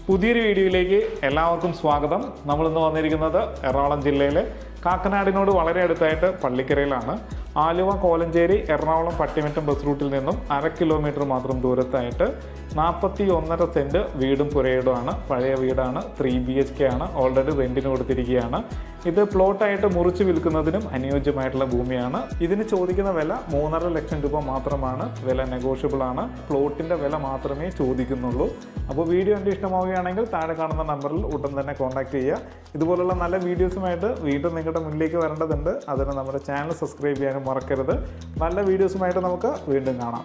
പുതിയൊരു വീഡിയോയിലേക്ക് എല്ലാവർക്കും സ്വാഗതം. നമ്മളിന്ന് വന്നിരിക്കുന്നത് എറണാകുളം ജില്ലയിലെ കാക്കനാടിനോട് വളരെ അടുത്തായിട്ട് പള്ളിക്കരയിലാണ്. ആലുവ, കോലഞ്ചേരി, എറണാകുളം പട്ടിമറ്റം ബസ് റൂട്ടിൽ നിന്നും 1/2 കിലോമീറ്റർ മാത്രം ദൂരത്തായിട്ട് 41.5 സെൻറ്റ് വീടും പുരയിടമാണ്. പഴയ വീടാണ്, 3 BHK ആണ്. ഓൾറെഡി റെൻറ്റിന് കൊടുത്തിരിക്കുകയാണ്. ഇത് പ്ലോട്ടായിട്ട് മുറിച്ച് വിൽക്കുന്നതിനും അനുയോജ്യമായിട്ടുള്ള ഭൂമിയാണ്. ഇതിന് ചോദിക്കുന്ന വില 3.5 ലക്ഷം രൂപ മാത്രമാണ്. വില നെഗോഷ്യബിൾ ആണ്. പ്ലോട്ടിൻ്റെ വില മാത്രമേ ചോദിക്കുന്നുള്ളൂ. അപ്പോൾ വീഡിയോ എൻ്റെ ഇഷ്ടമാവുകയാണെങ്കിൽ താഴെ കാണുന്ന നമ്പറിൽ ഉടൻ തന്നെ കോൺടാക്റ്റ് ചെയ്യുക. ഇതുപോലുള്ള നല്ല വീഡിയോസുമായിട്ട് വീണ്ടും നിങ്ങളുടെ മുന്നിലേക്ക് വരേണ്ടതുണ്ട്. അതിന് നമ്മുടെ ചാനൽ സബ്സ്ക്രൈബ് ചെയ്യാനും മറക്കരുത്. നല്ല വീഡിയോസുമായിട്ട് നമുക്ക് വീണ്ടും കാണാം.